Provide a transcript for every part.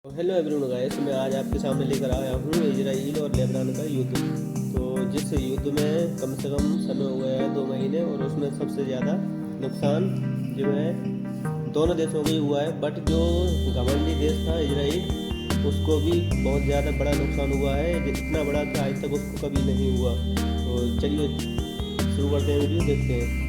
Hello everyone guys, मैं आज आपके सामने लेकर आया हूँ इजराइल और लेबनान का युद्ध। तो जिस युद्ध में कम से कम समय हो गया है 2 महीने, और उसमें सबसे ज़्यादा नुकसान जो है दोनों देशों को ही हुआ है। बट जो घमंडी देश था इजराइल, उसको भी बहुत ज़्यादा बड़ा नुकसान हुआ है, जितना बड़ा कि आज तक उसको कभी नहीं हुआ। तो चलिए शुरू करते हैं, वीडियो देखते हैं।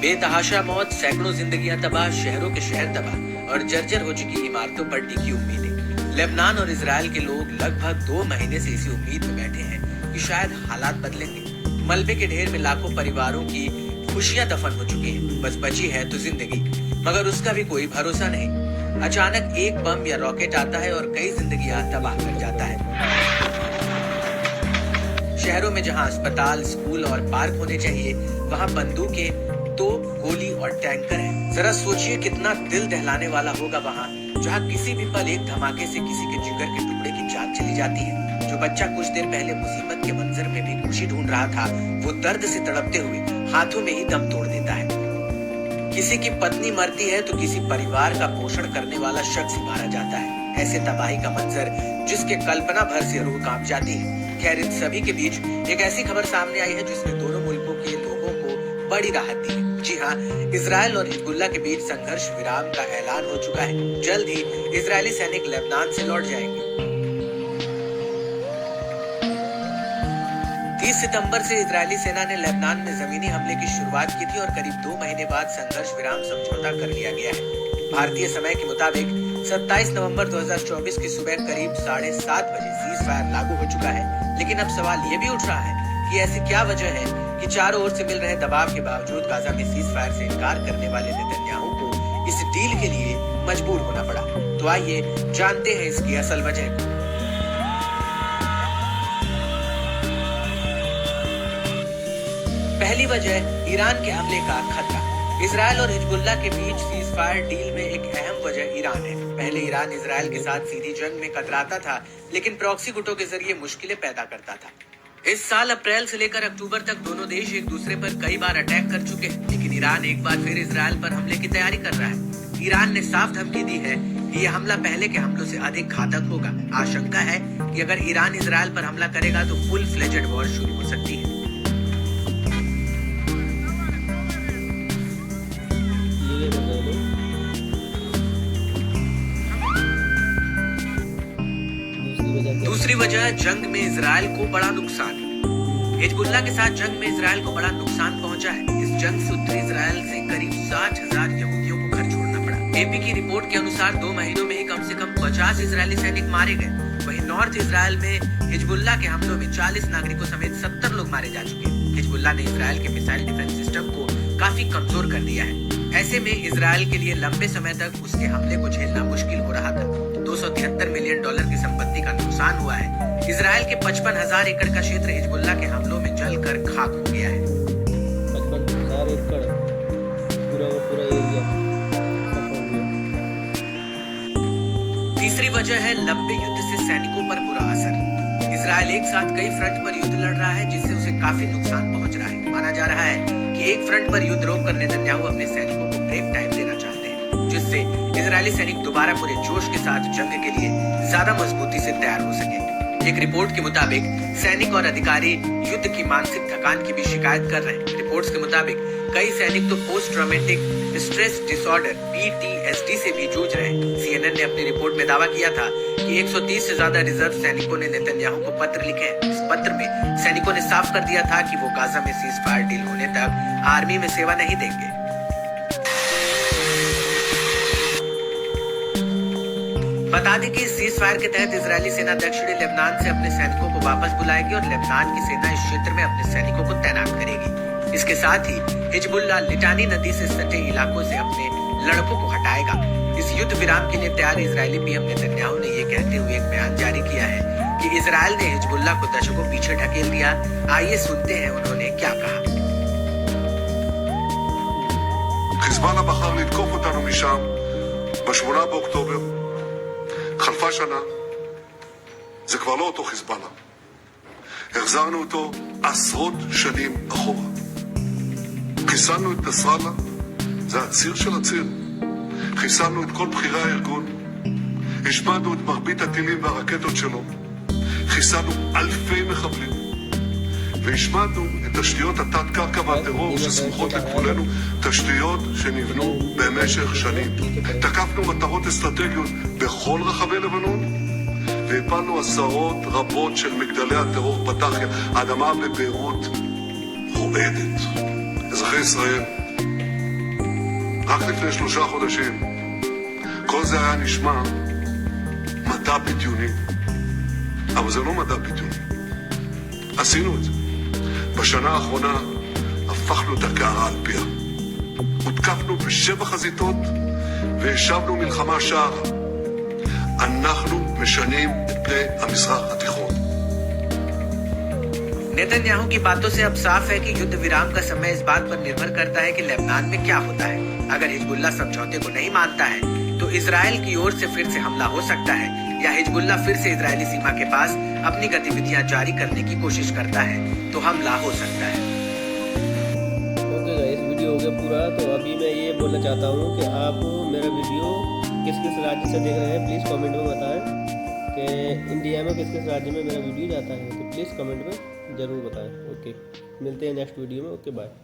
बेतहाशा मौत, सैकड़ों जिंदगियां तबाह, शहरों के शहर तबाह और जर्जर हो चुकी इमारतों पर टिकी उम्मीदें। लेबनान और इजराइल के लोग लगभग 2 महीने से इसी उम्मीद में बैठे हैं कि शायद हालात बदलेंगे। मलबे के ढेर में लाखों परिवारों की खुशियां दफन हो चुकी हैं, बस बची है तो जिंदगी, मगर उसका भी कोई भरोसा नहीं। अचानक एक बम या रॉकेट आता है और कई जिंदगियां तबाह कर जाता है। शहरों में जहां अस्पताल, स्कूल और पार्क होने चाहिए, वहां बंदूकें, तोप, गोली और टैंकर है। जरा सोचिए कितना दिल दहलाने वाला होगा वहाँ, जहाँ किसी भी पल एक धमाके से किसी के जिगर के टुकड़े की जान चली जाती है। जो बच्चा कुछ देर पहले मुसीबत के मंजर में भी खुशी ढूंढ रहा था, वो दर्द से तड़पते हुए हाथों में ही दम तोड़ देता है। किसी की पत्नी मरती है तो किसी परिवार का पोषण करने वाला शख्स मारा जाता है। ऐसे तबाही का मंजर जिसके कल्पना भर से रूह कांप जाती है। खैर, इन सभी के बीच एक ऐसी खबर सामने आई है जिसने दोनों मुल्कों के लोगों को बड़ी राहत दी है। जी हाँ, इजराइल और हिजबुल्लाह के बीच संघर्ष विराम का ऐलान हो चुका है। जल्द ही इजरायली सैनिक लेबनान से लौट जाएंगे। 30 सितंबर से इजरायली सेना ने लेबनान में जमीनी हमले की शुरुआत की थी और करीब 2 महीने बाद संघर्ष विराम समझौता कर लिया गया है। भारतीय समय के मुताबिक 27 नवंबर 2024 की सुबह करीब 7:30 बजे सीज फायर लागू हो चुका है। लेकिन अब सवाल ये भी उठ रहा है कि ऐसी क्या वजह है कि चारों ओर से मिल रहे दबाव के बावजूद गाजा में सीज फायर से इनकार करने वाले नेतन्याहू को इस डील के लिए मजबूर होना पड़ा। तो आइए जानते हैं इसकी असल वजह को। पहली वजह, ईरान के हमले का खतरा। इजराइल और हिजबुल्लाह के बीच सीज फायर डील में एक अहम वजह ईरान है। पहले ईरान इजराइल के साथ सीधी जंग में कतराता था, लेकिन प्रॉक्सी गुटों के जरिए मुश्किलें पैदा करता था। इस साल अप्रैल से लेकर अक्टूबर तक दोनों देश एक दूसरे पर कई बार अटैक कर चुके हैं, लेकिन ईरान एक बार फिर इजराइल पर हमले की तैयारी कर रहा है। ईरान ने साफ धमकी दी है कि यह हमला पहले के हमलों से अधिक घातक होगा। आशंका है कि अगर ईरान इजराइल पर हमला करेगा तो फुल फ्लेजेड वॉर शुरू हो सकती है। दूसरी वजह, जंग में इजराइल को बड़ा नुकसान। हिजबुल्लाह के साथ जंग में इजराइल को बड़ा नुकसान पहुंचा है। इस जंग से उत्तरी इजराइल से करीब 60,000 यहूदियों को घर छोड़ना पड़ा। एपी की रिपोर्ट के अनुसार 2 महीनों में ही कम से कम 50 इजरायली सैनिक मारे गए। वहीं नॉर्थ इजराइल में हिजबुल्लाह के हमलों में 40 नागरिकों समेत 70 लोग मारे जा चुके हैं। हिजबुल्लाह ने इजराइल के मिसाइल डिफेंस सिस्टम को काफी कमजोर कर दिया है। ऐसे में इजराइल के लिए लंबे समय तक उसके हमले को झेलना मुश्किल हो रहा था। 273 मिलियन डॉलर की संपत्ति का नुकसान हुआ है। इजराइल के 55,000 एकड़ का क्षेत्र हिजबुल्लाह के हमलों में जलकर खाक हो गया है। 55,000 एकड़ पूरा एरिया। तीसरी वजह है लंबे युद्ध से सैनिकों पर बुरा असर। इजराइल एक साथ कई फ्रंट पर युद्ध लड़ रहा है, जिससे उसे काफी नुकसान पहुंच रहा है। माना जा रहा है कि एक फ्रंट पर युद्ध रोककर नेतन्याहू अपने सैनिकों को ब्रेक टाइम देना चाहते हैं, जिससे इजरायली सैनिक दोबारा पूरे जोश के साथ जंग के लिए ज्यादा मजबूती से तैयार हो सके। एक रिपोर्ट के मुताबिक सैनिक और अधिकारी युद्ध की मानसिक थकान की भी शिकायत कर रहे हैं। रिपोर्ट्स के मुताबिक कई सैनिक तो post traumatic stress disorder (PTSD) से भी जूझ रहे हैं। CNN ने अपनी रिपोर्ट में दावा किया था कि 130 से ज्यादा रिजर्व सैनिकों ने नेतन्याहू को पत्र लिखे हैं। इस पत्र में सैनिकों ने साफ कर दिया था कि वो गाजा में सीज फायर डील होने तक आर्मी में सेवा नहीं देंगे। बता दें कि सीज फायर के तहत इजरायली सेना दक्षिणी लेबनान से अपने सैनिकों को वापस बुलाएगी और लेबनान की सेना इस क्षेत्र में अपने सैनिकों को तैनात करेगी। इसके साथ ही हिजबुल्लाह लिटानी नदी से सटे इलाकों से अपने लड़कों को हटाएगा। इस युद्ध विराम के लिए तैयार इजरायली पीएम नेतन्याहू ने ये कहते हुए एक बयान जारी किया है कि इजराइल ने हिजबुल्लाह को दशकों पीछे ढकेल दिया। आइए सुनते हैं उन्होंने क्या कहा। חיזבאללה בחר לתקוף אותנו משם ב8 באוקטובר. חלפה שנה, זה כבר לא אותו חיזבאללה. החזרנו אותו עשרות שנים אחורה. חיסלנו את נסראללה, זה הציר של הציר. חיסלנו את כל בכירי הארגון, השמדנו את מרבית הטילים והרקטות שלו, חיסלנו אלפי מחבלים, והשמדנו את תשתיות התת-קרקע והטרור שסמוכות לגבולנו, תשתיות שנבנו במשך שנים. תקפנו מטרות אסטרטגיות בכל רחבי לבנון, והפלנו עשרות רבות של מגדלי הטרור פתחיה. האדמה בביירות רועדת. אזרחי ישראל, רק לפני 3 חודשים, כל זה היה נשמע מדע בדיוני. אבל זה לא מדע בדיוני. עשינו את זה. בשנה האחרונה הפכנו את הקערה על פיה. הותקפנו ב7 חזיתות והשבנו מלחמה שערה. אנחנו משנים את פני המזרח התיכון. नेतन्याहू की बातों से अब साफ है कि युद्ध विराम का समय इस बात पर निर्भर करता है कि लेबनान में क्या होता है। अगर हिजबुल्लाह समझौते को नहीं मानता है तो इजराइल की ओर से फिर से हमला हो सकता है, या हिजबुल्लाह फिर से इजरायली सीमा के पास अपनी गतिविधियां जारी करने की कोशिश करता है तो हमला हो सकता है। ओके गाइस, वीडियो हो गया पूरा। तो अभी मैं ये बोलना चाहता हूँ कि आप मेरा वीडियो किस किस राज्य से देख रहे हैं, प्लीज़ कमेंट में बताएं कि इंडिया में किस किस राज्य में मेरा वीडियो जाता है। तो प्लीज़ कमेंट में ज़रूर बताएं। ओके, मिलते हैं नेक्स्ट वीडियो में। Okay, bye.